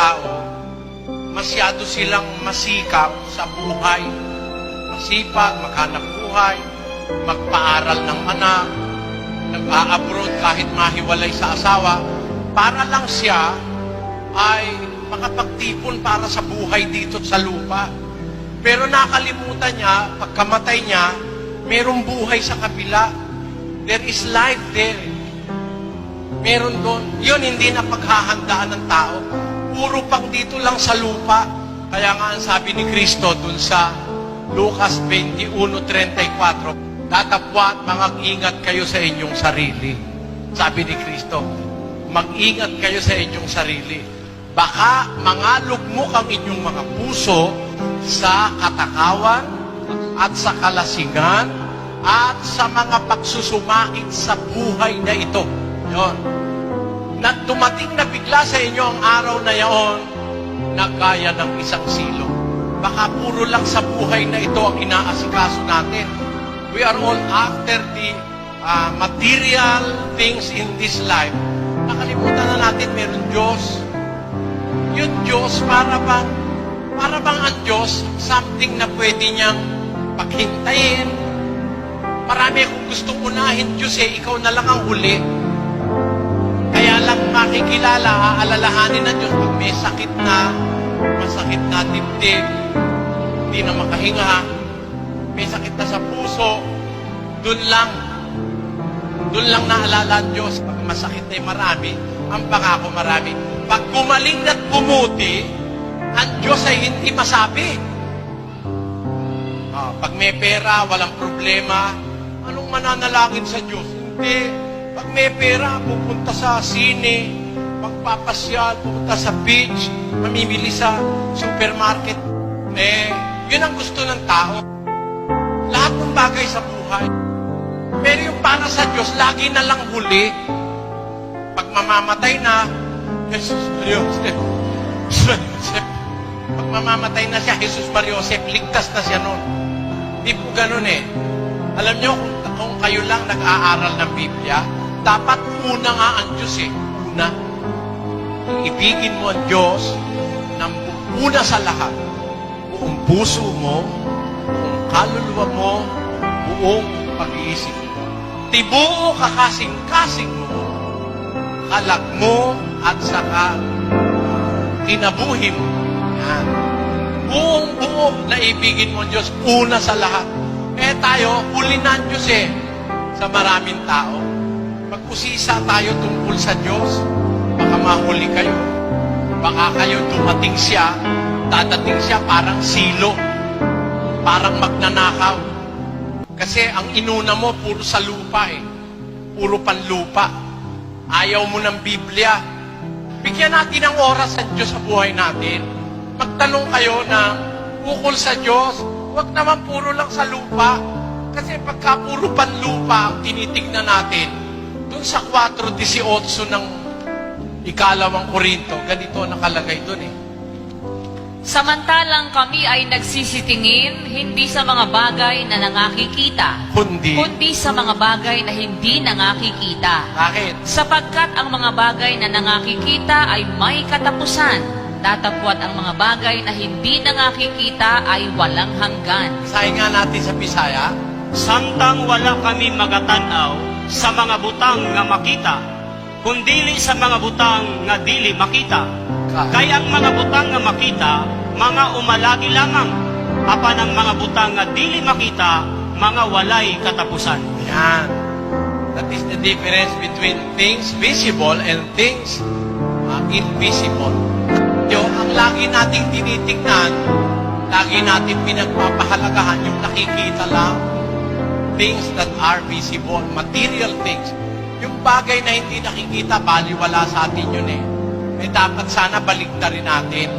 tao, masyado silang masikap sa buhay. Masipag, maghanap buhay, magpaaral ng anak, nag-a-abroad kahit mahiwalay sa asawa, para lang siya ay makapagtipon para sa buhay dito sa lupa. Pero nakalimutan niya, pagkamatay niya, merong buhay sa kabila. There is life there. Meron doon. Yun, hindi na paghahandaan ng tao. Puro pang dito lang sa lupa. Kaya nga ang sabi ni Kristo dun sa Lucas 21:34, tatapwat, mag-ingat kayo sa inyong sarili. Sabi ni Kristo, mag-ingat kayo sa inyong sarili. Baka mangalugmok ang inyong mga puso sa katakawan at sa kalasingan at sa mga pagsusumait sa buhay na ito. Yon. Na dumating na bigla sa inyo ang araw na yon na gaya ng isang silong. Baka puro lang sa buhay na ito ang inaasikaso natin. We are all after the material things in this life. Nakalimutan na natin meron Diyos. Yung Diyos, para bang ang Diyos, something na pwede niyang paghintayin. Marami akong gustong unahin Diyos ikaw na lang ang huli. Kaya lang makikilala, aalalahanin ng Diyos pag may sakit na, masakit na dibdib, hindi na makahinga, may sakit na sa puso, dun lang naalala ang Diyos. Pag masakit na marami, ang pangako marami. Pag gumaling na't bumuti, ang Diyos ay hindi masabi. Pag may pera, walang problema, anong mananalangin sa Diyos? Hindi. Pag may pera, pupunta sa sine, magpapasyal, pupunta sa beach, mamimili sa supermarket. Yun ang gusto ng tao. Lahat ng bagay sa buhay. Pero yung para sa Diyos, lagi na lang huli. Pag mamamatay na, Jesus Mariosep. Pag mamamatay na siya, Jesus Mariosep, ligtas na siya noon. Hindi po ganun Alam nyo, kung kayo lang nag-aaral ng Biblia, dapat una nga ang Diyos Una. Ibigin mo ang Diyos ng una sa lahat. Buong puso mo, buong kaluluwa mo, buong pag-iisip mo. Tibuo kakasing-kasing mo, kalag mo at saka tinabuhi mo. Yan. Buong-buo na ibigin mo ang Diyos una sa lahat. Tayo, huli na ang Diyos sa maraming tao. Pag-usisa tayo tungkol sa Diyos, baka mahuli kayo. Baka kayo dumating siya, dadating siya parang silo, parang magnanakaw. Kasi ang inuna mo, puro sa lupa Puro panlupa. Ayaw mo ng Biblia. Bigyan natin ng oras sa Diyos sa buhay natin. Magtanong kayo na ukol sa Diyos, huwag naman puro lang sa lupa. Kasi pagka puro panlupa ang tinitignan natin, dun sa 4:18 ng ikalawang Korinto, ganito nakalagay dun Samantalang kami ay nagsisitingin, hindi sa mga bagay na nangakikita, kundi sa mga bagay na hindi nangakikita. Bakit? Sapagkat ang mga bagay na nangakikita ay may katapusan, datapwat ang mga bagay na hindi nangakikita ay walang hanggan. Sahin nga natin sa Bisaya, Samtang wala kami magatanaw sa mga butang nga makita, kundili sa mga butang nga dili makita. Kaya ang mga butang nga makita, mga umalagi lamang. Apan ang mga butang nga dili makita, mga walay katapusan. Yan. That is the difference between things visible and things invisible. Ang lagi nating tinitingnan, lagi nating pinagpapahalagahan yung nakikita lang. Things that are visible, material things. Yung bagay na hindi nakikita, baliwala sa atin yun dapat sana baligtarin natin.